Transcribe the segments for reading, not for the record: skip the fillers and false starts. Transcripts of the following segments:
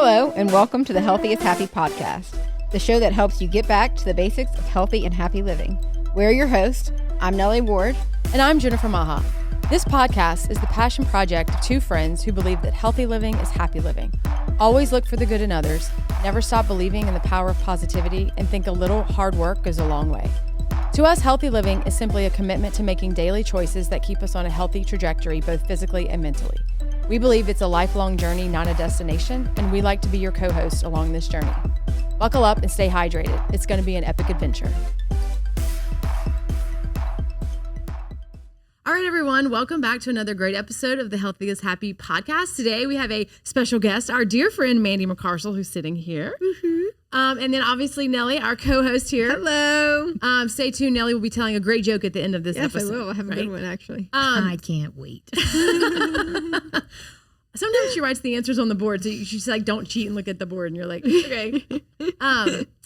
Hello, and welcome to the Healthy is Happy podcast, the show that helps you get back to the basics of healthy and happy living. We're your hosts. I'm Nellie Ward. And I'm Jennifer Maha. This podcast is the passion project of two friends who believe that healthy living is happy living. Always look for the good in others, never stop believing in the power of positivity, and think a little hard work goes a long way. To us, healthy living is simply a commitment to making daily choices that keep us on a healthy trajectory, both physically and mentally. We believe it's a lifelong journey, not a destination, and we like to be your co-host along this journey. Buckle up and stay hydrated. It's going to be an epic adventure. All right, everyone. Welcome back to another great episode of the Healthy is Happy podcast. Today, we have a special guest, our dear friend, Mandi McCarstle, who's sitting here. Mm-hmm. And then obviously Nellie, our co-host here. Hello. Stay tuned. Nellie will be telling a great joke at the end of this episode. Yes, I will. I have a good one, actually. I can't wait. Sometimes she writes the answers on the board. So she's like, don't cheat and look at the board. And you're like, okay.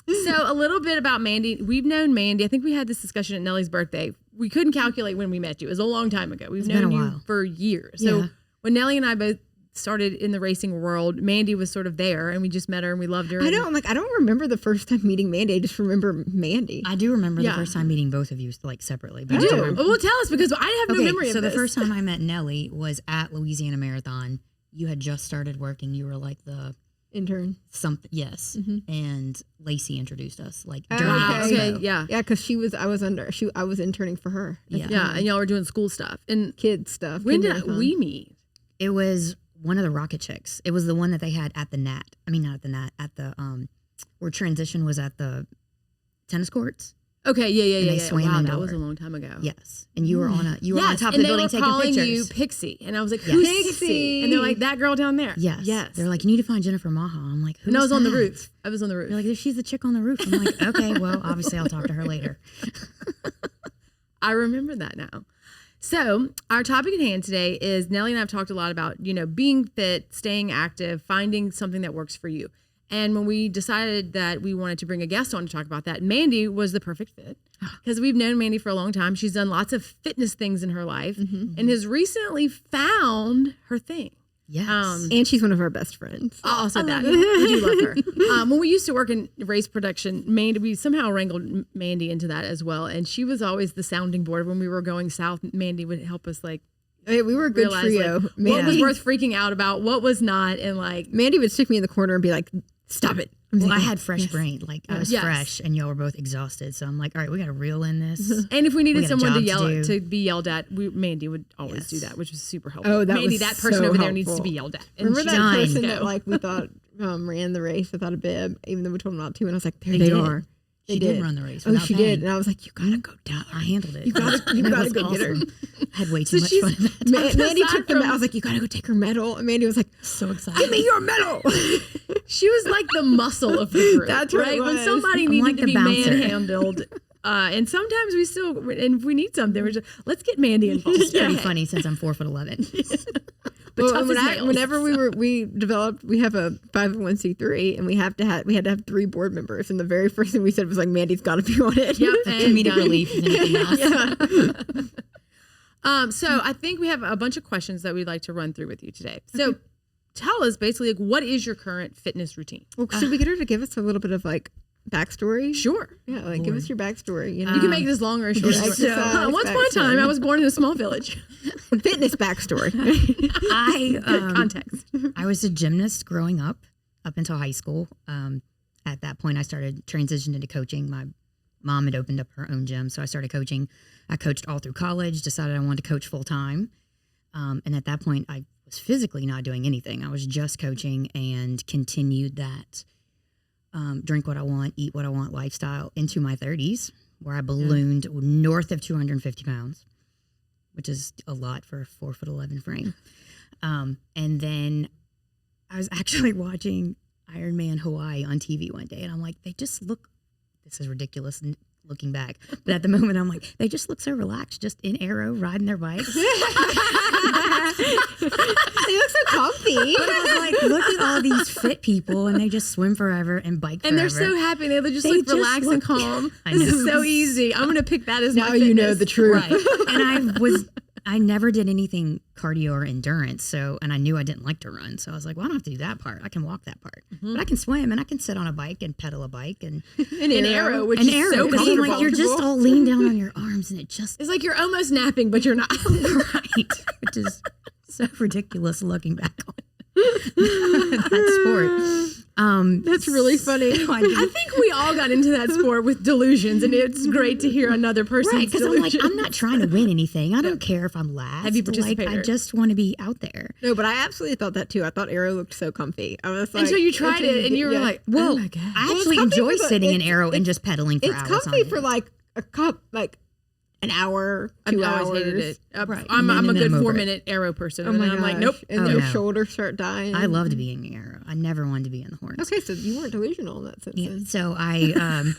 So a little bit about Mandi. We've known Mandi. I think we had this discussion at Nellie's birthday. We couldn't calculate when we met you. It was a long time ago. We've known you for years. So when Nellie and I both started in the racing world, Mandi was sort of there, and we just met her and we loved her. I don't remember the first time meeting Mandi. I just remember Mandi. I do remember the first time meeting both of you like separately. But you do? Well, tell us, because I have no memory of this. So the first time I met Nellie was at Louisiana Marathon. You had just started working. You were like the intern. Something, yes. Mm-hmm. And Lacey introduced us like during because I was interning for her. Yeah, and y'all were doing school stuff and kids stuff. When did we meet? It was one of the Rocket Chicks. It was the one that they had at the Nat. I mean, not at the Nat, at the where transition was at the tennis courts. Okay, yeah. Wow, that was a long time ago. Yes, and you were on on top of the building taking pictures. And they were calling you Pixie, and I was like, "Who's Pixie?" And they're like, "That girl down there." Yes. They're like, "You need to find Jennifer Maha." I'm like, "Who's And I was that?" on the roof. I was on the roof. They're like, "She's the chick on the roof." I'm like, "Okay, well, obviously I'll talk to her later." I remember that now. So our topic at hand today is Nellie and I have talked a lot about, being fit, staying active, finding something that works for you. And when we decided that we wanted to bring a guest on to talk about that, Mandi was the perfect fit, because we've known Mandi for a long time. She's done lots of fitness things in her life and has recently found her thing. Yes. And she's one of our best friends. I also that. We do love her. When we used to work in race production, we somehow wrangled Mandi into that as well. And she was always the sounding board. When we were going south, Mandi would help us we were a good trio. What was worth freaking out about, what was not, and Mandi would stick me in the corner and be like, "Stop it." Well, I had fresh brain. I was fresh, and y'all were both exhausted. So I'm like, all right, we got to reel in this. And if we needed someone to be yelled at, Mandi would always do that, which was super helpful. Oh, Mandi, that person over there needs to be yelled at. And remember that person that we thought ran the race without a bib, even though we told them not to? And I was like, there they are. She did run the race. Oh, she did. And I was like, you gotta go down. I handled it. You gotta go get her. I had way too much fun. Mandi took the medal. I was like, you gotta go take her medal. And Mandi was like, so excited. Give me your medal. She was like the muscle of the group. That's right. When somebody needed to be manhandled. And sometimes and if we need something, we're just, let's get Mandi involved. It's pretty funny since I'm 4'11". Well, whenever we have a 501c3 and we had to have 3 board members, and the very first thing we said was like, Mandi's got to be on it. Yep, comedic relief and anything else. So I think we have a bunch of questions that we'd like to run through with you today. So tell us basically, what is your current fitness routine? Well, should we get her to give us a little bit of backstory? Sure. Yeah, give us your backstory. You can make this longer or shorter. Once upon a time, I was born in a small village. Fitness backstory. Context. I was a gymnast growing up until high school. At that point, I started transitioned into coaching. My mom had opened up her own gym, so I started coaching. I coached all through college, decided I wanted to coach full time. And at that point, I was physically not doing anything. I was just coaching and continued that drink what I want, eat what I want lifestyle into my 30s, where I ballooned north of 250 pounds, which is a lot for a 4'11" frame. And then I was actually watching Ironman Hawaii on TV one day, and I'm like, they just look, this is ridiculous looking back, but at the moment I'm like, they just look so relaxed, just in aero, riding their bikes. They look so comfy. But I was like, look at all these fit people, and they just swim forever and bike forever. And they're so happy. They just look relaxed and calm. This is so easy. I'm going to pick that as now my you fitness. know the truth. Right. And I was I never did anything cardio or endurance. So, and I knew I didn't like to run. So I was like, well, I don't have to do that part. I can walk that part. But I can swim and I can sit on a bike and pedal a bike and An arrow, which an is arrow. so Because I'm comfortable. like, you're just all leaned down on your arms and it just, It's like you're almost napping, but you're not. right. Which is so ridiculous looking back on that sport. That's really funny. So I think we all got into that sport with delusions, and it's great to hear another person's Right, because I'm like, delusions. I'm not trying to win anything. I don't care if I'm last. Heavy Like, participator. I just want to be out there. No, but I absolutely thought that too. I thought Arrow looked so comfy. I was like, Until you tried it, and you were like, Well, oh my God. I Well, it's actually comfy enjoy for the- sitting in it's- Arrow and just pedaling for it's hours on comfy it. for like an hour, I've 2 always hours. hated it. Right. I'm And a then good I'm over 4-minute arrow person. Oh and my then I'm like, gosh. nope. And Oh, your no. shoulders start dying. I love to be in Arrow. I never wanted to be in the Horns. Okay, so you weren't delusional in that sense. Yeah, then. so I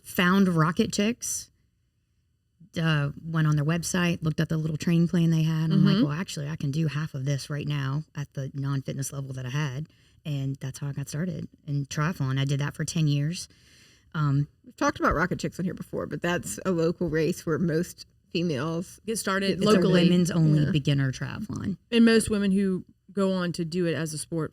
found Rocket Chicks, went on their website, looked at the little training plan they had. And I'm like, well, actually, I can do half of this right now at the non-fitness level that I had. And that's how I got started in triathlon. I did that for 10 years. We've talked about Rocket Chicks on here before, but that's a local race where most females. Get started It's a locally. It's a women's only Yeah. beginner triathlon. And most women who go on to do it as a sport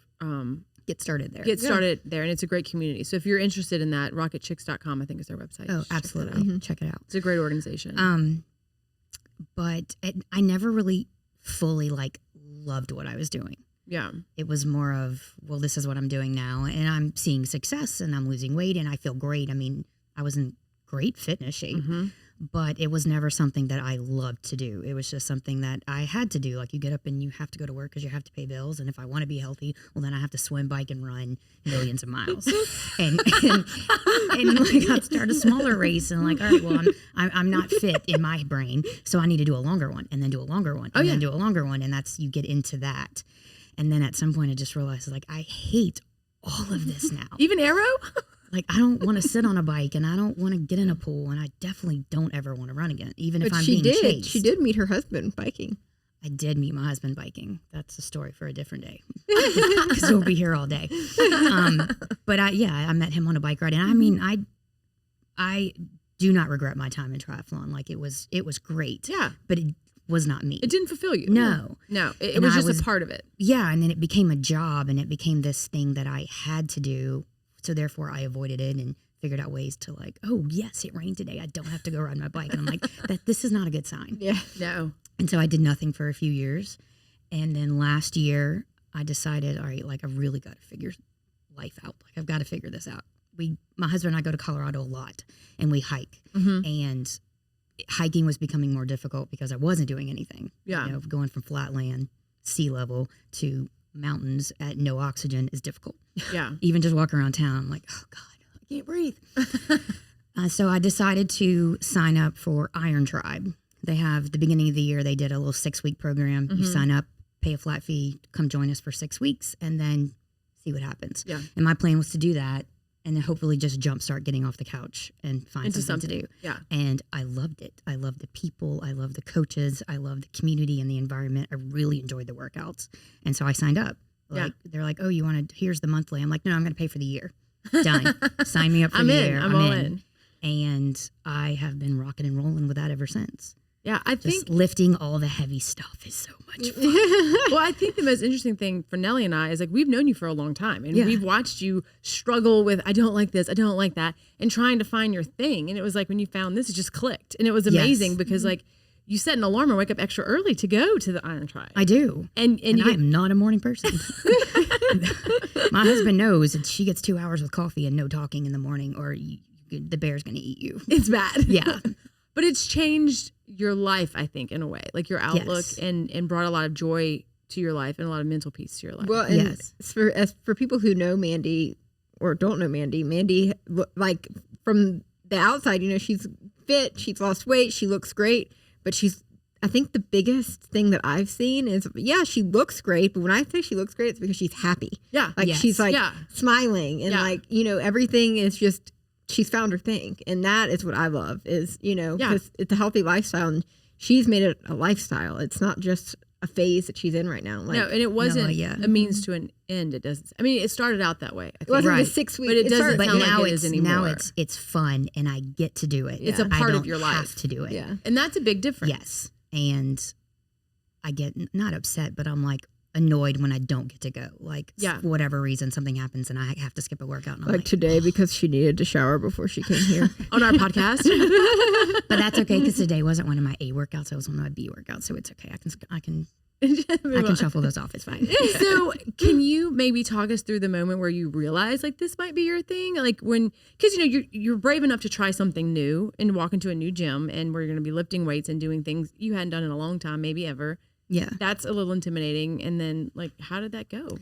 Get started there. get started there, and it's a great community. So if you're interested in that, rocketchicks.com, I think is their website. Oh, Check that absolutely. out. Check it out. It's a great organization. But I never really fully loved what I was doing. Yeah. It was more of, well, this is what I'm doing now, and I'm seeing success, and I'm losing weight, and I feel great. I mean, I was in great fitness shape, but it was never something that I loved to do. It was just something that I had to do. Like, you get up and you have to go to work because you have to pay bills, and if I want to be healthy, well, then I have to swim, bike, and run millions of miles. and like, I'd start a smaller race, and like, all right, well, I'm not fit in my brain, so I need to do a longer one, and then do a longer one, and then do a longer one, and that's, you get into that. And then at some point I just realized, like, I hate all of this now. Even arrow? Like, I don't want to sit on a bike, and I don't want to get in a pool, and I definitely don't ever want to run again, even if But I'm she being did. chased. She did meet her husband biking. I did meet my husband biking. That's a story for a different day, because we'll be here all day. But I met him on a bike ride, and I mean, I do not regret my time in triathlon. Like, it was great. Yeah. But it was not me. It didn't fulfill you. No. No. It And was I just was- a part of it. Yeah, and then it became a job, and it became this thing that I had to do. So therefore, I avoided it and figured out ways to, like, oh yes, it rained today. I don't have to go ride my bike. And I'm like, this is not a good sign. Yeah. No. And so I did nothing for a few years, and then last year I decided, all right, like, I really got to figure life out. Like, I've got to figure this out. My husband and I go to Colorado a lot, and we hike, and hiking was becoming more difficult because I wasn't doing anything. Yeah. You know, going from flat land, sea level, to mountains at no oxygen is difficult. Yeah. Even just walking around town, I'm like, oh God, I can't breathe. So I decided to sign up for Iron Tribe. They have, the beginning of the year, they did a little 6-week program. You sign up, pay a flat fee, come join us for 6 weeks, and then see what happens. Yeah. And my plan was to do that, and then hopefully just jumpstart getting off the couch and find Into something to do. Yeah. And I loved it. I loved the people. I loved the coaches. I loved the community and the environment. I really enjoyed the workouts. And so I signed up. Like, they're like, oh, you want to, here's the monthly. I'm like, no, I'm going to pay for the year. Done. Sign me up for I'm the in. year. I'm all in. And I have been rocking and rolling with that ever since. Yeah. I think Just lifting all the heavy stuff is so much fun. well, I think the most interesting thing for Nellie and I is, like, we've known you for a long time, and Yeah. we've watched you struggle with, I don't like this, I don't like that, and trying to find your thing. And it was like, when you found this, it just clicked. And it was amazing because, like, you set an alarm or wake up extra early to go to the Iron Tribe. I do. And you I am not a morning person. My husband knows, and she gets 2 hours with coffee and no talking in the morning, or the bear's going to eat you. it's bad. Yeah. But it's changed your life, I think, in a way, like your outlook, Yes. and brought a lot of joy to your life and a lot of mental peace to your life. Well, and Yes. for people who know Mandy or don't know Mandy, like, from the outside, you know, she's fit, she's lost weight, she looks great, but I think the biggest thing that I've seen is, she looks great, but when I say she looks great, it's because she's happy. yeah. Like, Yes. she's like Yeah. smiling, and Yeah. like, you know, everything is just, she's found her thing. And that is what I love, is, you know, Yeah. because it's a healthy lifestyle, and she's made it a lifestyle. It's not just a phase that she's in right now. Like, No, and it wasn't yeah. a means to an end. It doesn't. I mean, it started out that way. I it think. wasn't Right. the 6 week. But it doesn't started- But sound like now it is it's anymore. it's fun, and I get to do it. It's a I part of don't your have life. to do it. Yeah. And that's a big difference. Yes, and I get not upset, but I'm like annoyed when I don't get to go. Like for whatever reason, something happens and I have to skip a workout. And I'm like today because she needed to shower before she came here. On our podcast. But that's okay because today wasn't one of my A workouts. It was one of my B workouts. So it's okay. I can shuffle those off. It's fine. So can you maybe talk us through the moment where you realize like this might be your thing? Like when, because you're brave enough to try something new and walk into a new gym and where you're going to be lifting weights and doing things you hadn't done in a long time, maybe ever. Yeah. That's a little intimidating. And then like, how did that go?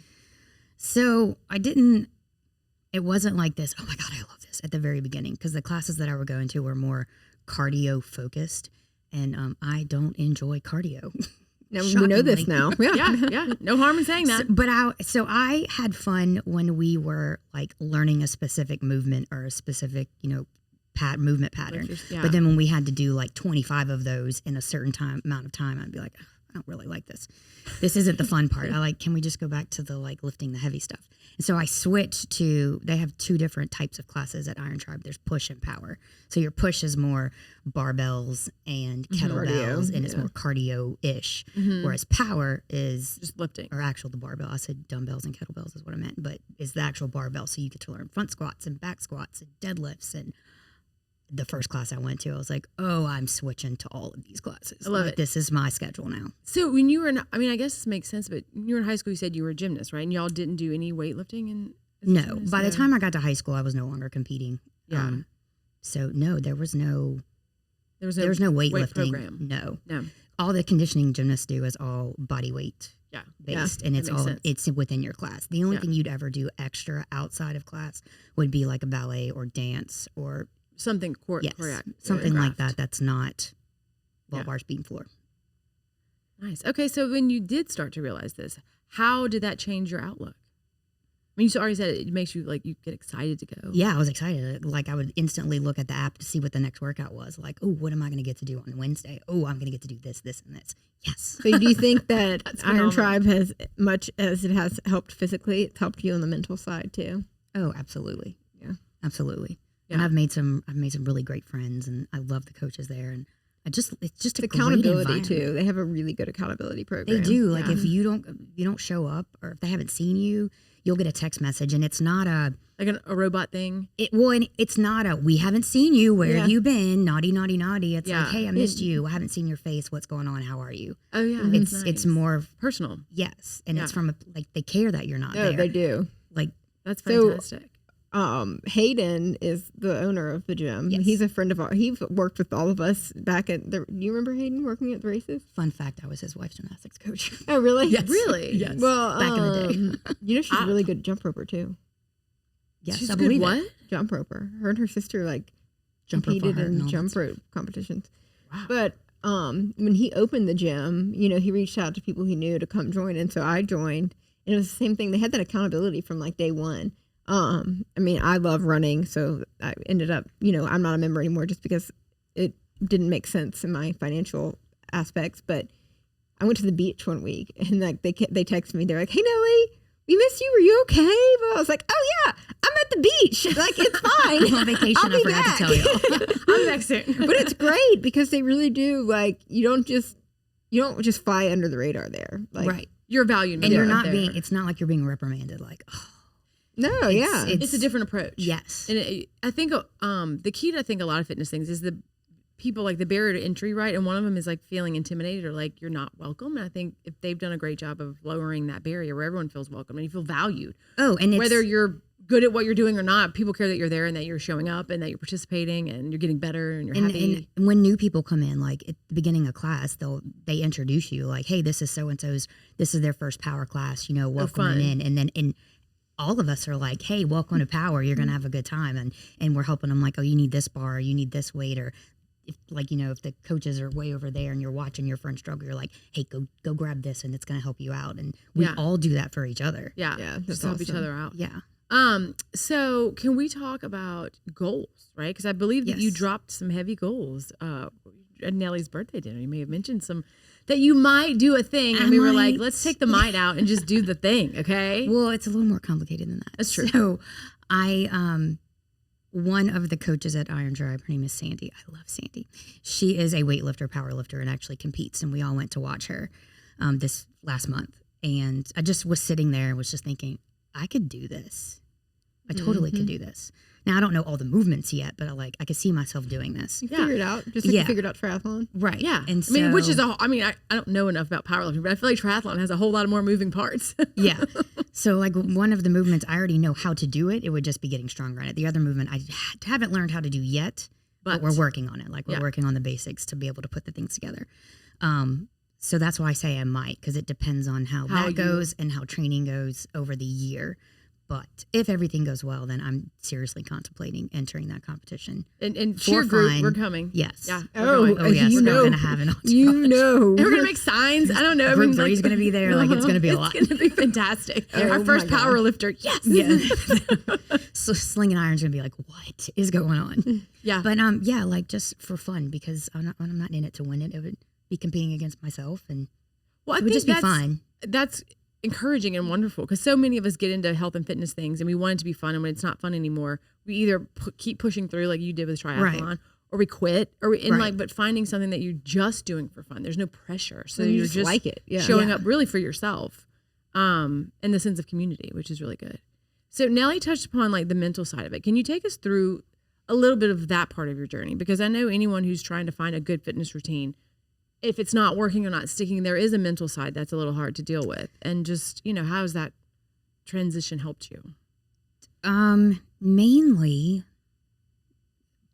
So it wasn't like this, oh my God, I love this at the very beginning, because the classes that I were going to were more cardio focused, and I don't enjoy cardio. Now, we know this now. Yeah. No harm in saying that. So I had fun when we were like learning a specific movement or a specific, movement pattern. But then when we had to do like 25 of those in a certain amount of time, I'd be like, I don't really like this. This isn't the fun part. Can we just go back to the like lifting the heavy stuff? And so I switched to, they have two different types of classes at Iron Tribe. There's push and power. So your push is more barbells and kettlebells, and it's more cardio-ish. Whereas power is just lifting. Or actual the barbell. I said dumbbells and kettlebells is what I meant, but it's the actual barbell. So you get to learn front squats and back squats and deadlifts. And the first class I went to, I was like, oh, I'm switching to all of these classes. I love it. This is my schedule now. So when you were I guess this makes sense, but when you were in high school, you said you were a gymnast, right? And y'all didn't do any weightlifting? No. By the time I got to high school, I was no longer competing. Yeah. So no, there was no weightlifting. Weight program. No. All the conditioning gymnasts do is all body weight based, and it's within your class. The only thing you'd ever do extra outside of class would be like a ballet or dance or something something like that. That's not wall bars, beam floor. Nice. Okay, so when you did start to realize this, how did that change your outlook? I mean, you already said it makes you like you get excited to go. Yeah, I was excited. Like I would instantly look at the app to see what the next workout was. Like, oh, what am I going to get to do on Wednesday? Oh, I'm going to get to do this, this, and this. Yes. So do you think that Iron Tribe has, much as it has helped physically, it's helped you on the mental side too? Oh, absolutely. Yeah, absolutely. Yeah. And I've made some really great friends, and I love the coaches there. And it's just a accountability too. They have a really good accountability program. They do. Like if you don't show up, or if they haven't seen you, you'll get a text message, and it's not a robot thing. It's not a we haven't seen you. Where have you been? Naughty, naughty, naughty. It's like, hey, I missed you. I haven't seen your face. What's going on? How are you? Oh yeah, it's more personal. Yes, and it's from they care that you're not there. They do. Like that's fantastic. Hayden is the owner of the gym. Yes. He's a friend of ours. He worked with all of us back at do you remember Hayden working at the races? Fun fact, I was his wife's gymnastics coach. Oh, really? Yes. Really? Yes. Well, back in the day. She's a really good jump roper too. Yes, she's I good. believe What? it. Jump roper. Her and her sister competed in jump rope competitions. Wow. But when he opened the gym, he reached out to people he knew to come join, and so I joined. And it was the same thing. They had that accountability from like day one. I mean, I love running, so I ended up, I'm not a member anymore just because it didn't make sense in my financial aspects. But I went to the beach one week, and like they texted me, they're like, "Hey Nellie, we miss you. Were you okay?" But I was like, "Oh yeah, I'm at the beach. Like it's fine. I'm on vacation. I'll be I forgot back." to tell you. I'm back soon. But it's great because they really do. Like you don't just fly under the radar there. Like, right. You're valued, and you're not being. It's not like you're being reprimanded. Like, oh. No, it's a different approach. Yes, and I think the key to a lot of fitness things is the people like the barrier to entry, right? And one of them is like feeling intimidated or like you're not welcome. And I think if they've done a great job of lowering that barrier where everyone feels welcome and you feel valued. Oh, and whether you're good at what you're doing or not, people care that you're there and that you're showing up and that you're participating and you're getting better and you're happy. And when new people come in, like at the beginning of class, they introduce you like, hey, this is so and so's. This is their first power class. Welcome them in, and then all of us are like, hey, welcome to Power. You're going to have a good time. And we're helping them like, oh, you need this bar, or you need this weight. Or if the coaches are way over there and you're watching your friend struggle, you're like, hey, go grab this and it's going to help you out. And we all do that for each other. Yeah. Just help each other out. Yeah. So can we talk about goals, right? Because I believe that you dropped some heavy goals at Nellie's birthday dinner. You may have mentioned some that you might do a thing, and we were like, let's take the might out and just do the thing, okay? Well, it's a little more complicated than that. That's true. So one of the coaches at Iron Tribe, her name is Sandy. I love Sandy. She is a weightlifter, power lifter, and actually competes, and we all went to watch her. this last month. And I just was sitting there and was just thinking, I could do this. I totally could do this. Now, I don't know all the movements yet, but I could see myself doing this. You figure it out, just like you figured out triathlon. Right. Yeah. And I mean, which is I don't know enough about powerlifting, but I feel like triathlon has a whole lot of more moving parts. Yeah. So like one of the movements, I already know how to do it. It would just be getting stronger at it. The other movement, I haven't learned how to do yet, but we're working on it. Like we're working on the basics to be able to put the things together. So that's why I say I might, because it depends on how that goes and how training goes over the year. But if everything goes well, then I'm seriously contemplating entering that competition. And cheer group, we're coming. Yes. Yeah. Oh yes. We're going to have an And we're going to make signs. I don't know. Group 3 is going to be there. Like it's going to be a lot. It's going to be fantastic. Our first power lifter. Yes. Yeah. So slinging iron's going to be like, what is going on? Yeah. But like just for fun, because I'm not in it to win it. It would be competing against myself, and it would just be fun. That's encouraging and wonderful, because so many of us get into health and fitness things and we want it to be fun, and when it's not fun anymore, we either keep pushing through like you did with triathlon, or we quit, or but finding something that you're just doing for fun. There's no pressure, so you're just like it, showing up really for yourself, and the sense of community, which is really good. So Nellie touched upon like the mental side of it. Can you take us through a little bit of that part of your journey? Because I know anyone who's trying to find a good fitness routine, if it's not working or not sticking, there is a mental side that's a little hard to deal with. And just, how has that transition helped you? Mainly,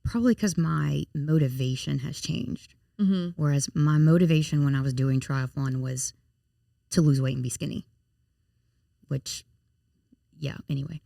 probably because my motivation has changed. Mm-hmm. Whereas my motivation when I was doing triathlon was to lose weight and be skinny. Which, anyway.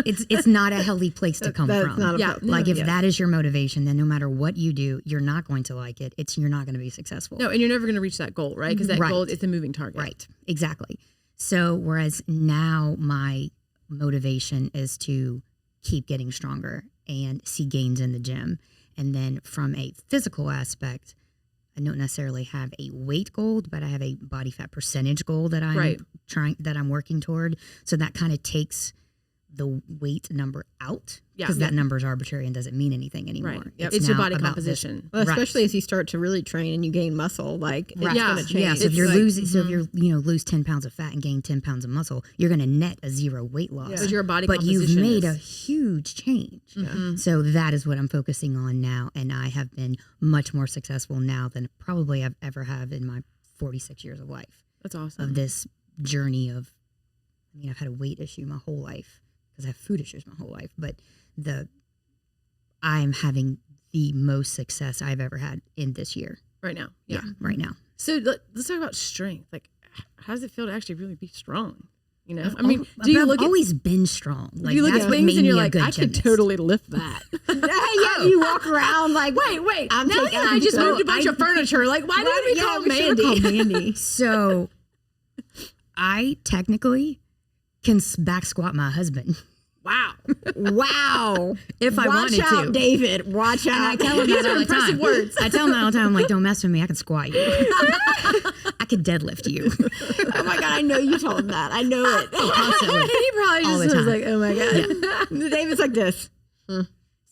It's not a healthy place to come from. If that is your motivation, then no matter what you do, you're not going to like it. You're not going to be successful. No, and you're never going to reach that goal, right? Because that goal is a moving target. Right, exactly. So whereas now my motivation is to keep getting stronger and see gains in the gym. And then from a physical aspect, I don't necessarily have a weight goal, but I have a body fat percentage goal that I'm working toward. So that kind of takes the weight number out, because that number is arbitrary and doesn't mean anything anymore. Right. Yep. It's your body composition. Well, especially as you start to really train and you gain muscle, like it's going to change. Yeah. So if you're losing, lose 10 pounds of fat and gain 10 pounds of muscle, you're going to net a 0 weight loss. Because your body but composition you've made a huge change. Mm-hmm. So that is what I'm focusing on now, and I have been much more successful now than probably I've ever have in my 46 years of life. That's awesome. Of this journey of, I've had a weight issue my whole life, because I have food issues my whole life, but I'm having the most success I've ever had in this year. Right now. Yeah, right now. So let's talk about strength. Like, how does it feel to actually really be strong? I've always been strong. Like, you look at things and you're like, I could totally lift that. You walk around like, wait. Nellie and I just moved a bunch of furniture. Like, why did we call Mandy? So I technically can back squat my husband. Wow. If I wanted to. Watch out, David. Watch out. And I tell him that all the time. Words. I tell him that all the time. I'm like, don't mess with me. I can squat you. I could deadlift you. Oh my God. I know you told him that. I know it. Constantly. He probably just was like, oh my God. Yeah. David's like this.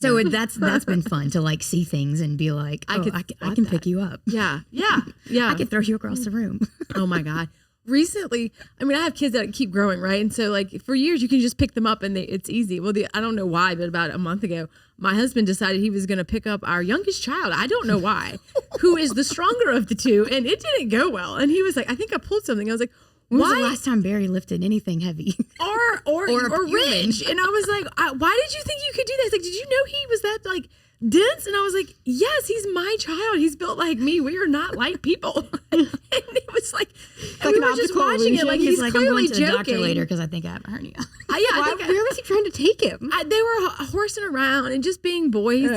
So that's been fun to like see things and be like, I can pick you up. Yeah. I could throw you across the room. Oh my God. Recently, I have kids that keep growing, right? And so like for years you can just pick them up and it's easy. Well, I don't know why, but about a month ago, my husband decided he was going to pick up our youngest child. I don't know why, who is the stronger of the two. And it didn't go well. And he was like, I think I pulled something. I was like, when was the last time Barry lifted anything heavy? Or Rich. And I was like, why did you think you could do that? He's like, did you know he was that like dense? And I was like, yes, he's my child. He's built like me. We are not like people. And it was like, and we were just watching it like he's like, clearly I'm going to the joking. doctor later because I think I have a hernia. Where was he trying to take him? They were horsing around and just being boys,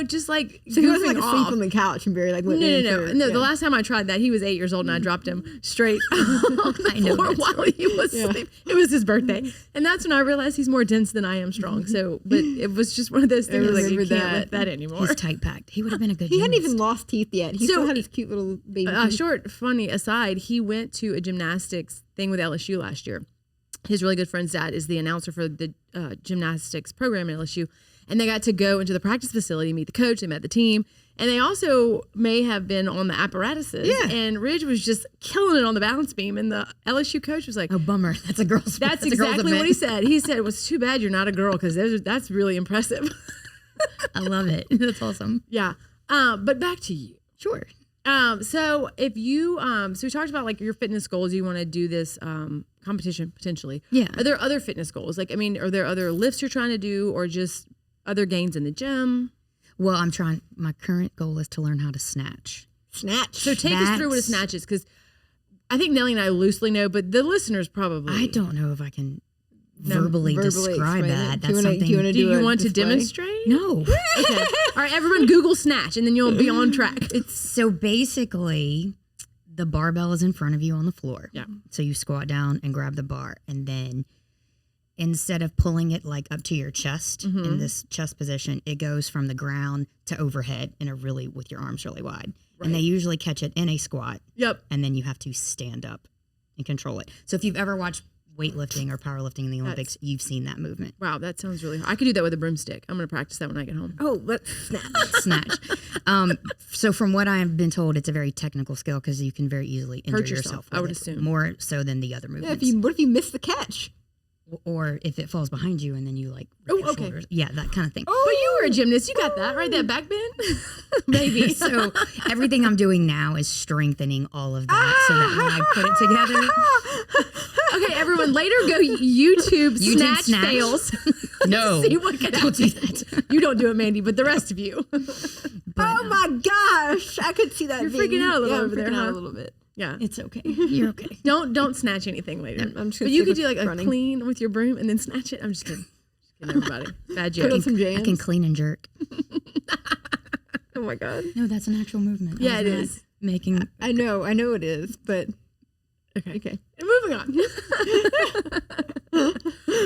just like so he wasn't like off. asleep on the couch and Barry like went No. The last time I tried that, he was 8 years old and I dropped him straight I know while he was asleep. It was his birthday, and that's when I realized he's more dense than I am strong. So, but it was just one of those things like you can't lift that anymore. He's tight packed. He would have been a good. He hadn't even lost teeth yet. He still had his cute little baby teeth. Short funny aside, he went to a gymnastics thing with LSU last year. His really good friend's dad is the announcer for the gymnastics program at LSU. And they got to go into the practice facility, meet the coach, they met the team. And they also may have been on the apparatuses. Yeah. And Ridge was just killing it on the balance beam. And the LSU coach was like, Oh, bummer. That's a girl's. that's exactly what he said. He said, it was too bad you're not a girl because that's really impressive. I love it. That's awesome. Yeah. But back to you. Sure. So if you, so we talked about like your fitness goals, you want to do this competition potentially. Yeah. Are there other fitness goals? Like, I mean, are there other lifts you're trying to do or just other gains in the gym? Well, my current goal is to learn how to snatch. Snatch. So take us through what a snatch is, because I think Nellie and I loosely know, but the listeners probably. I don't know if I can verbally describe explain that. it. That's something. Do you want to display? demonstrate? No. Okay. All right, everyone Google snatch and then you'll be on track. So basically, the barbell is in front of you on the floor. Yeah. So you squat down and grab the bar, and then instead of pulling it like up to your chest in this chest position, it goes from the ground to overhead with your arms really wide. Right. And they usually catch it in a squat. Yep. And then you have to stand up and control it. So if you've ever watched weightlifting or powerlifting in the Olympics, you've seen that movement. Wow, that sounds really hard. I could do that with a broomstick. I'm going to practice that when I get home. Oh, let's snatch. Snatch. So from what I've been told, it's a very technical skill because you can very easily injure Hurt yourself, I with would it, assume. more so than the other Yeah, movements. what if you miss the catch? Or if it falls behind you and then you like rip your okay. shoulders. Yeah, that kind of thing. But you were a gymnast. You got that, right? That back bend? Maybe. So everything I'm doing now is strengthening all of that so that when I put it together. Okay, everyone, later go YouTube snatch fails. No. See what can happen. Don't do that. You don't do it, Mandy, but the rest of you. Oh my gosh, I could see that. You're freaking out a little I'm over there, freaking out huh? a little bit. Yeah. It's okay. You're okay. Don't snatch anything later. I'm just but gonna you stick could do with like a running. clean with your broom and then snatch it. I'm just kidding. Everybody. Bad Put on joke. some I jams. can clean and jerk. Oh my god. No, that's an actual movement. Yeah, it not is. Making. I know it is, but Okay. And moving on.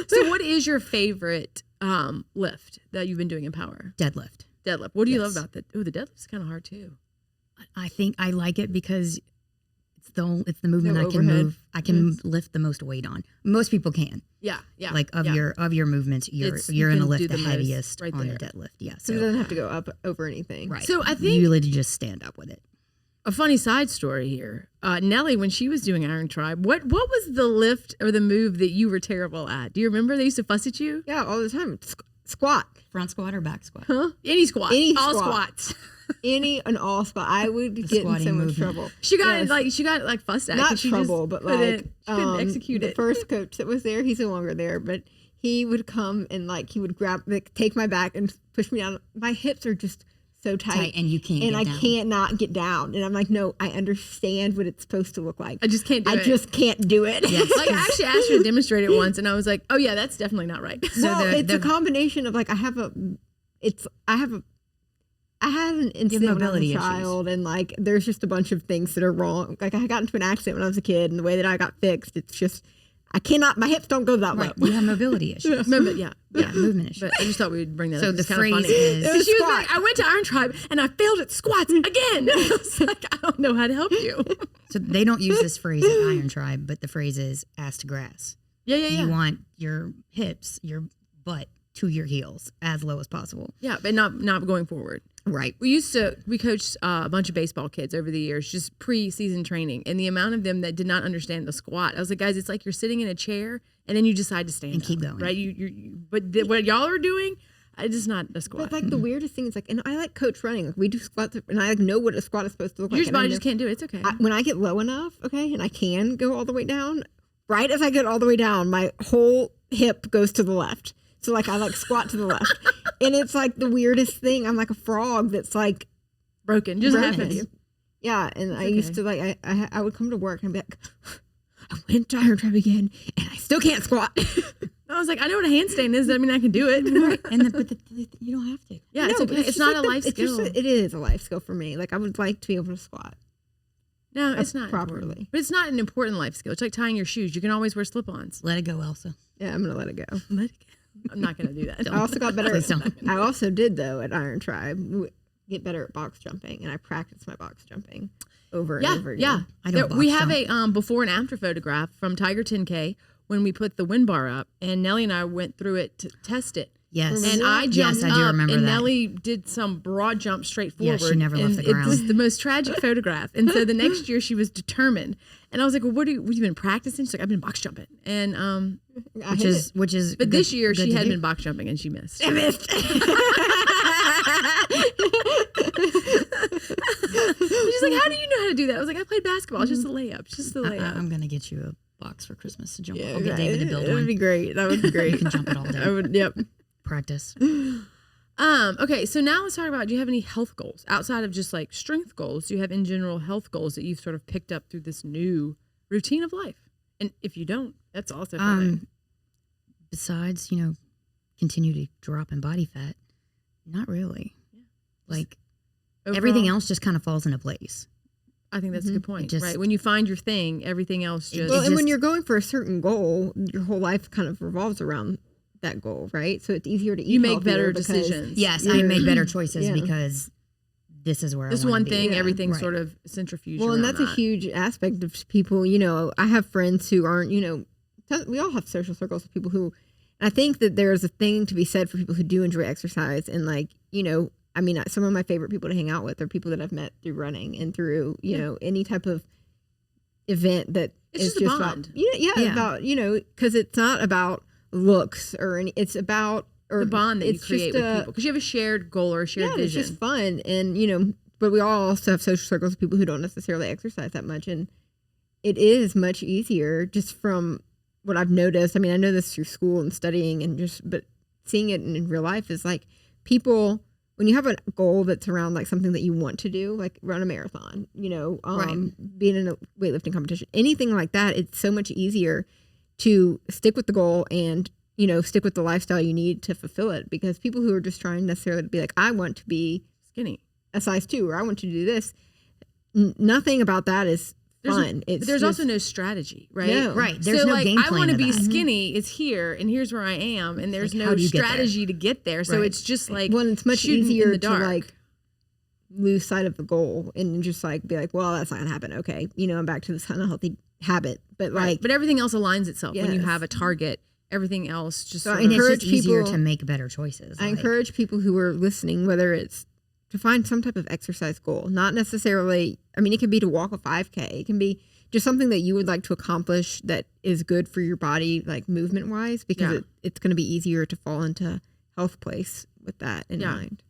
So what is your favorite lift that you've been doing in power? Deadlift. Deadlift. What do you love Yes. about that? Oh, the deadlift's kind of hard too. I think I like it because it's the movement No I can overhead. move. I can lift the most weight on. Most people can. Yeah. Yeah. Like of yeah. your movements, you're You gonna can lift do the the most heaviest right on there. the deadlift. Yeah. so it So doesn't have to go up over anything. right. So I think you literally just stand up with it. a funny side story here. Nellie, when she was doing Iron Tribe, what was the lift or the move that you were terrible at? Do you remember they used to fuss at you? Yeah, all the time. Squat. Front squat or back squat? Huh? Any squat. Any all squat. squats. Any and all squat. I would get in so squatting much movement. trouble. She got Yes. fussed at. Not 'cause she trouble, just but couldn't- like she couldn't execute the it. first coach that was there, he's no longer there, but he would come and like he would grab take my back and push me down. My hips are just so tight, And you can't. and get I down. can't not get down. And I'm like, no, I understand what it's supposed to look like. I just can't do it. I just can't do it. Yes. Like I actually asked her to demonstrate it once, and I was like, "Oh yeah, that's definitely not right." Well, the- it's a combination of like I had an incident when I was mobility a issues. child, and like there's just a bunch of things that are wrong. Like I got into an accident when I was a kid, and the way that I got fixed, it's just I cannot. My hips don't go that Right. low. You have mobility issues. Remember, yeah. Yeah, movement issues. But I just thought we'd bring that So up. the It's kinda phrase funny. is- So she was Squat. like, I went to Iron Tribe and I failed at squats again. I was like, I don't know how to help you. So they don't use this phrase at Iron Tribe, but the phrase is ass to grass. Yeah. You want your hips, your butt to your heels as low as possible. Yeah, but not going forward. Right. We coached a bunch of baseball kids over the years, just pre-season training, and the amount of them that did not understand the squat. I was like, guys, it's like you're sitting in a chair and then you decide to stand And keep up, going. right? But what y'all are doing, it's just not a squat. But like the weirdest thing is like, and I like coach running. Like we do squats, and I like know what a squat is supposed to look like. Your and I body know- just can't do it. It's okay. when I get low enough, okay, and I can go all the way down. Right as I get all the way down, my whole hip goes to the left. So like I like squat to the left, and it's like the weirdest thing. I'm like a frog that's like Broken. Just broken. happens. Yeah, and I okay. used to like I would come to work and be like, I went to Iron Tribe again, and I still can't squat. I was like, I know what a handstand is. That mean I can do it. You don't have to. Yeah, it's No, okay. but It's just not like a life it's just skill. it is a life skill for me. Like I would like to be able to squat. No, it's not properly. important. But it's not an important life skill. It's like tying your shoes. You can always wear slip-ons. Let it go, Elsa. Yeah, I'm gonna let it go. I'm not going to do that. I also got better. Please don't. I also did though at Iron Tribe get better at box jumping, and I practiced my box jumping over and over again. Yeah. I don't We box have jump. a before and after photograph from Tiger 10K when we put the wind bar up, and Nellie and I went through it to test it. Yes. And I jumped I do up, remember and that. Nellie did some broad jump straight forward. Yeah, she never left and the ground. It was the most tragic photograph. And so the next year she was determined. And I was like, well, what have you been practicing? She's like, I've been box jumping. And which is but this year good she to had do. been box jumping and she missed. I missed. She's like, how do you know how to do that? I was like, I played basketball. It's just a layup. It's just a layup. I'm gonna get you a box for Christmas to jump. Yeah, I'll get David to build That would one. be great. That would be great. You can jump it all day. I would. Yep. Practice. Okay, so now let's talk about, do you have any health goals outside of just like strength goals? Do you have in general health goals that you've sort of picked up through this new routine of life? And if you don't, that's also fine. Besides, continue to drop in body fat, not really. Yeah. Like Overall, everything else just kind of falls into place. I think that's a good point, just- right? When you find your thing, everything else just... Well, and when just- you're going for a certain goal, your whole life kind of revolves around that goal, right? So it's easier to eat. you make healthier better because- decisions. Yes, I make better choices because this is where This I wanna one be. thing, Yeah. everything Right. sort of centrifuge Well, and around that's a that. huge aspect of people. I have friends who aren't. We all have social circles of people who. I think that there's a thing to be said for people who do enjoy exercise and some of my favorite people to hang out with are people that I've met through running and through any type of event that It's is just a just bond. about because it's not about looks or it's about The bond that you it's create just with people. Because you have a shared goal or a shared it's vision. just fun and but we all also have social circles of people who don't necessarily exercise that much and it is much easier just from what I've noticed. I mean, I know this through school and studying but seeing it in real life is like people, when you have a goal that's around like something that you want to do, like run a marathon, being in a weightlifting competition, anything like that, it's so much easier to stick with the goal and, stick with the lifestyle you need to fulfill it because people who are just trying necessarily to be like, I want to be Skinny. a size 2 or I want to do this. Nothing about that is fun. There's also no strategy, right? No. Right. There's so no like, game I plan want to to be that. skinny. It's here, and here's where I am, and there's like, no how do you get there? strategy to get there. So Right. it's just like when it's much shooting in easier the to dark. like lose sight of the goal and just like be like, well, that's not gonna happen. Okay, I'm back to this unhealthy habit. But Right. like, But everything else aligns itself when you Yes. have a target. Everything else just So sort I And of- it's encourage just easier people- to make better choices. I like- encourage people who are listening, whether it's to find some type of exercise goal, not necessarily. I mean, it can be to walk a 5K. It can be just something that you would like to accomplish that is good for your body, like movement wise, because Yeah. it's going to be easier to fall into health place with that in Yeah. mind.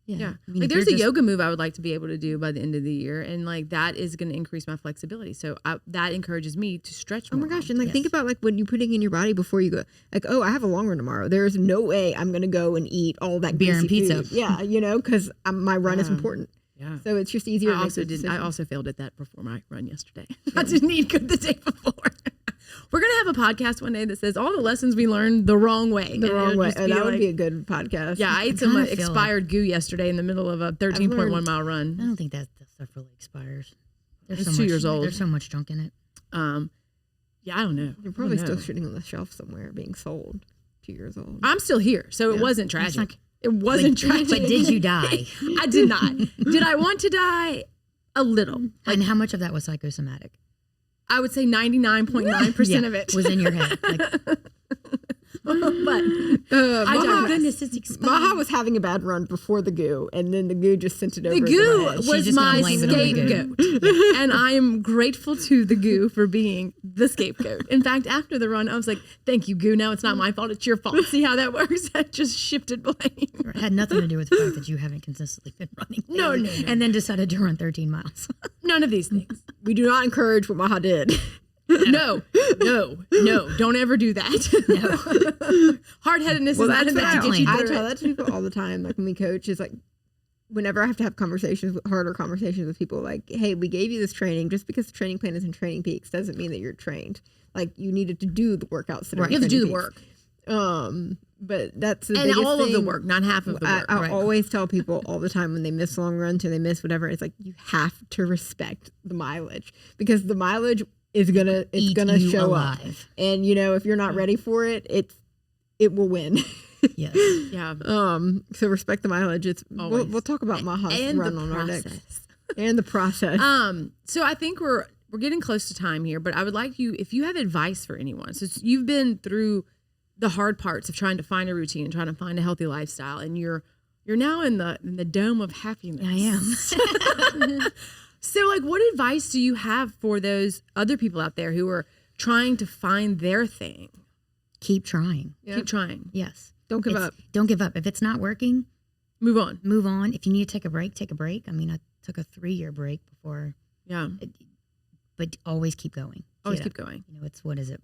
Yeah. I mean, Like if there's a you're just- yoga move I would like to be able to do by the end of the year. And like that is going to increase my flexibility. So that encourages me to stretch Oh more. my gosh. And like, Yes. think about like what you're putting in your body before you go, like, oh, I have a long run tomorrow. There's no way I'm going to go and eat all that Beer and greasy pizza. food. Yeah. Cause my run is Yeah. important. Yeah. So it's just easier. I to make also those did. I decisions. also failed at that before my run yesterday. I didn't eat good the day before. We're gonna have a podcast one day that says all the lessons we learned the wrong way. the And wrong it'll way. just That be would like- be a good podcast. Yeah, I ate I some kinda feel expired goo yesterday in the middle of a 13.1 mile I run. don't think that stuff really expires. There's It's so 2 much, years old. There's so much junk in it. Yeah, I don't know. You're probably I don't still know. sitting on the shelf somewhere being sold. 2 years old. I'm still here, so it Yeah. wasn't It's tragic. like- It wasn't But tragic. did you die? I did not. Did I want to die? A little. And how much of that was psychosomatic? I would say 99.9% of it was in your head. Like, but I I oh digress. my goodness, it's expired. Maha was having a bad run before the goo, and then the goo just sent it over. The goo to my head. She's was just gonna my blame it on the goo. scapegoat. And I am grateful to the goo for being the scapegoat. In fact, after the run, I was like, thank you, goo. Now it's not my fault, it's your fault. See how that works? I just shifted blame. It had nothing to do with the fact that you haven't consistently been running. No, lately, no, no. And then decided to run 13 miles. None of these things. We do not encourage what Maha did. No. Don't ever do that. No. Hard-headedness is not that's what enough to get you I through tell it. that to people all the time. Like when we coach, is like whenever I have to have harder conversations with people, like, hey, we gave you this training. Just because the training plan is in Training Peaks doesn't mean that you're trained. Like you needed to do the workouts. That are in You have to do the Training work. Peaks. But that's the And biggest all of the thing. work, not half of the work. I Right. always tell people all the time when they miss long runs or they miss whatever, it's like you have to respect the mileage because the mileage is gonna Eat gonna you show up, alive. and if you're not ready for it, it will win. Yes. Yeah. So respect the mileage. Always. We'll talk about Maha's And run the on our next process. and the process. So I think we're getting close to time here, but I would like you, if you have advice for anyone, so you've been through the hard parts of trying to find a routine and trying to find a healthy lifestyle, and you're now in the dome of happiness. I am. So, like, what advice do you have for those other people out there who are trying to find their thing? Keep trying. Yeah. Keep trying. Yes. Don't give up. Don't give up. If it's not working, Move on. move on. If you need to take a break, take a break. I mean, I took a 3-year break before, Yeah. but always keep going. Always Get keep up. going. You know, it's, what is it?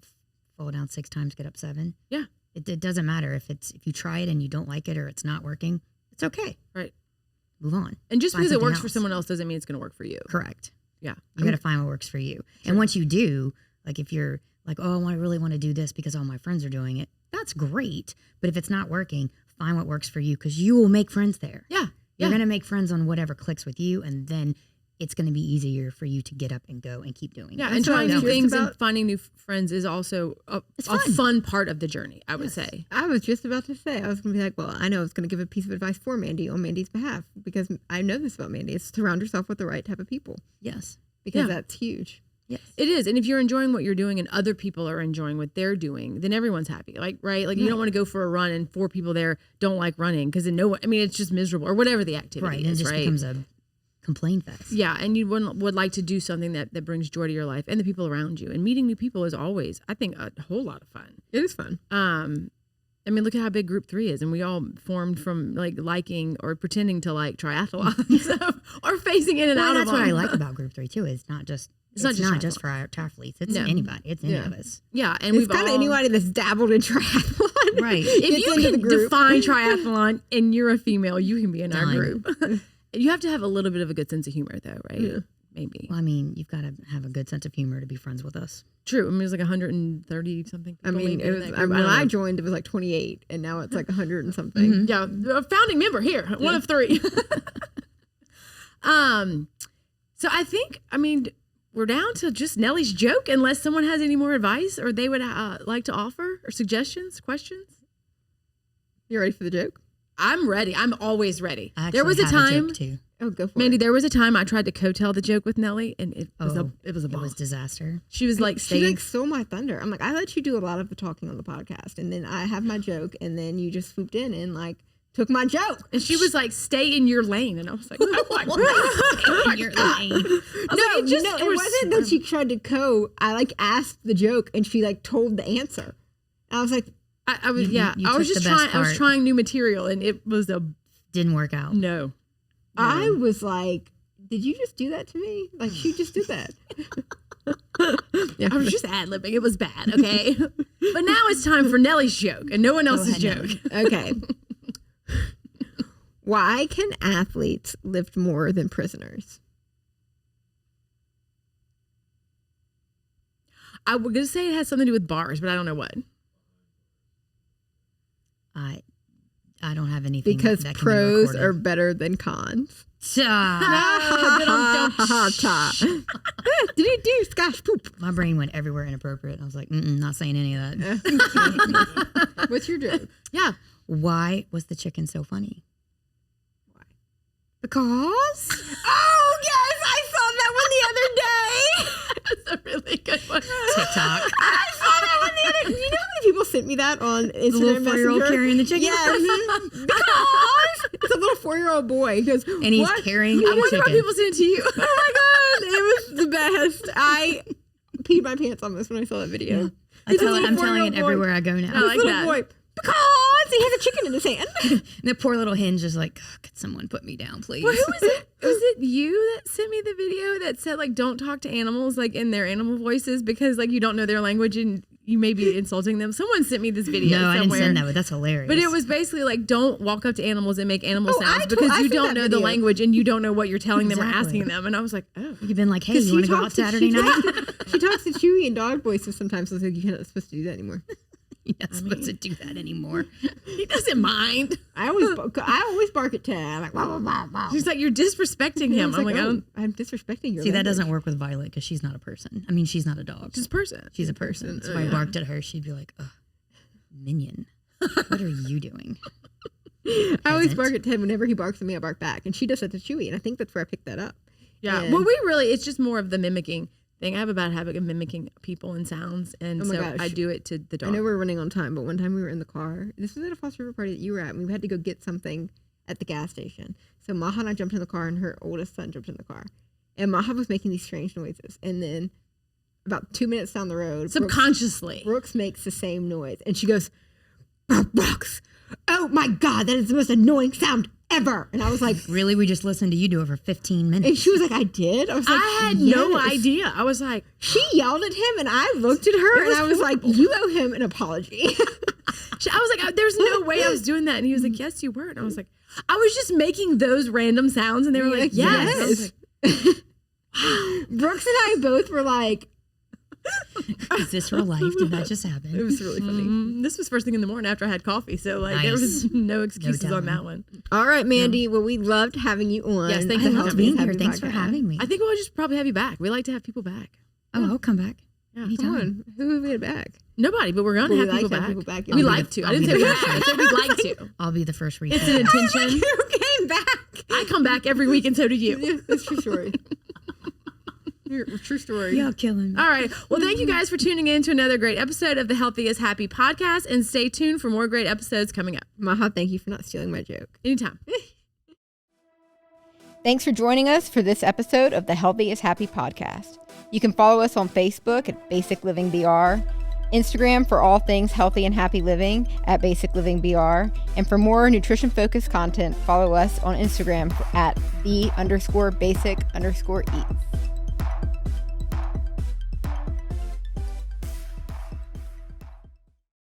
Fall down 6 times, get up 7. Yeah. It doesn't matter if you try it and you don't like it or it's not working. It's okay. Right. Move on. And just Find because it something works for else. someone else doesn't mean it's going to work for you. Correct. Yeah. You got to find what works for you. And once you do, like if you're like, oh, I really want to do this because all my friends are doing it, that's great. But if it's not working, find what works for you because you will make friends there. Yeah. You're going to make friends on whatever clicks with you. And then it's going to be easier for you to get up and go and keep doing Yeah. it. And That's what trying I new was things just and about- finding new friends is also a fun part of the journey, I would say. I was just about to say, I was going to be like, well, I know I was going to give a piece of advice for Mandy on Mandy's behalf because I know this about Mandy. It's surround yourself with the right type of people Yes. because Yeah. that's huge. Yes. It is. And if you're enjoying what you're doing and other people are enjoying what they're doing, then everyone's happy. Like, right? Like, you don't want to go for a run and 4 people there don't like running because then it's just miserable or whatever the activity Right. And it is, just right? becomes a complaint fest. Yeah, and you would like to do something that brings joy to your life and the people around you. And meeting new people is always, I think, a whole lot of fun. It is fun. I mean, look at how big Group 3 is, and we all formed from like liking or pretending to like triathlons or phasing in and Well, out that's of what them. I like about Group 3 too. It's not just not just just for our athletes. It's No. anybody. It's any Yeah. of us. Yeah, and It's we've kind of all anybody that's dabbled in triathlon. Right. If gets you into can the group. define triathlon and you're a female, you can be in our Done. group. You have to have a little bit of a good sense of humor, though, right? Yeah. Maybe. Well, I mean, you've got to have a good sense of humor to be friends with us. True. I mean, it was like 130 something. I mean, it was, when when I joined, it was like 28, and now it's like 100 and something. Yeah, a founding member here, one of 3. So I think, we're down to just Nellie's joke, unless someone has any more advice or they would like to offer or suggestions, questions. You ready for the joke? I'm ready. I'm always ready. I There was a actually have time, joke too. Oh, go for Mandy, it. there was a time I tried to co-tell the joke with Nellie, and it was a It bomb. was disaster. She was like, She stay like stole my thunder. I'm like, I let you do a lot of the talking on the podcast, and then I have my joke, and then you just swooped in and like took my joke. and she was like, stay in your lane. And I was like, oh my God. Your lane. It wasn't that she tried to I like asked the joke, and she like told the answer. And I was like, I was, You I was took just the best trying, I was part. trying new material, and it was a Didn't work out. no. I was like, did you just do that to me? Like, she just did that. I was just ad-libbing. It was bad, okay? But now it's time for Nellie's joke and no one else's ahead, joke. Okay. Why can athletes lift more than prisoners? I was going to say it has something to do with bars, but I don't know what. I don't have anything Because that can pros be are recorded. better than cons. Did he do scash poop? My brain went everywhere inappropriate. I was like, not saying any of that. What's your joke? Yeah. Why was the chicken so funny? Because? Oh, yes, I saw that one the other day. That's a really good one. TikTok. I saw that one the other day. You know how many people sent me that on Instagram The little 4-year-old Messenger? carrying the chicken? Yes. Because it's a little 4-year-old boy. He goes, And he's "What?" carrying I a wonder why chicken. people send it to you. Oh my God. It was the best. I peed my pants almost when I saw that video. I'm telling it 4-year-old boy. everywhere I go now. I like This little that. boy, because he has a chicken in his hand. And the poor little hen's just like, could someone put me down, please? Well, who was it? Was it you that sent me the video that said, like, don't talk to animals, like, in their animal voices because, like, you don't know their language and you may be insulting them? Someone sent me this video No, I somewhere. didn't send that, but that's hilarious. But it was basically like, don't walk up to animals and make animal Oh, sounds I because you sent don't that know the video. language and you don't know what you're telling them or Exactly. asking them. And I was like, oh. You've been like, hey, you want to go out Saturday she night? She talks to Chewy in dog voices sometimes. So I was like, you're not supposed to do that anymore. You're not supposed to do that anymore. He doesn't mind. I always bark at Ted. I'm like, wow, wow, wow, wow. She's like, you're disrespecting I him. was I'm like, I don't. I'm disrespecting your See, that language. doesn't work with Violet because she's not a person. I mean, she's not a dog. Just person. She's a person. So if I barked at her, she'd be like, ugh, minion, what are you doing? I always Peasant. bark at Ted whenever he barks at me. I bark back, and she does that to Chewy, and I think that's where I picked that up. Yeah. And- Well, it's just more of the mimicking thing. I have a bad habit of mimicking people and sounds, and so gosh. I do it to the dog. I know we're running on time, but one time we were in the car. This was at a Foster River party that you were at, and we had to go get something at the gas station. So Maha and I jumped in the car, and her oldest son jumped in the car. And Maha was making these strange noises. And then about 2 minutes down the road, subconsciously, Brooks makes the same noise. And she goes, Brooks, oh my God, that is the most annoying sound ever. And I was like, really? We just listened to you do it for 15 minutes. And she was like, I did? I was like, I had no idea. I was like, she yelled at him, and I looked at her, and I was like, you owe him an apology. I was like, there's no way I was doing that. And he was like, yes, you were. And I was like, I was just making those random sounds. And they were like, yes. I was like, Brooks and I both were like, is this real life? Did that just happen? It was really funny. This was first thing in the morning after I had coffee. So like there was no excuses on that one. All right, Mandy. Well, we loved having you on. Yes, I love being here. Thanks for having me. I think we'll just probably have you back. We like to have people back. Oh, I'll come back. Yeah, anytime. Come on. Who have we had back? Nobody, but we're going to have people back. We like to. I didn't say we have. I said we'd like to. I'll be the first reason. It's an intention. You came back. I come back every week, and so do you. Yeah, that's true story. True story. Y'all killing me. All right. Well, thank you guys for tuning in to another great episode of the Healthy is Happy podcast, and stay tuned for more great episodes coming up. Maha, thank you for not stealing my joke. Anytime. Thanks for joining us for this episode of the Healthy is Happy podcast. You can follow us on Facebook at Basic Living BR, Instagram for all things healthy and happy living at Basic Living BR, and for more nutrition-focused content, follow us on Instagram at the_basic_eats.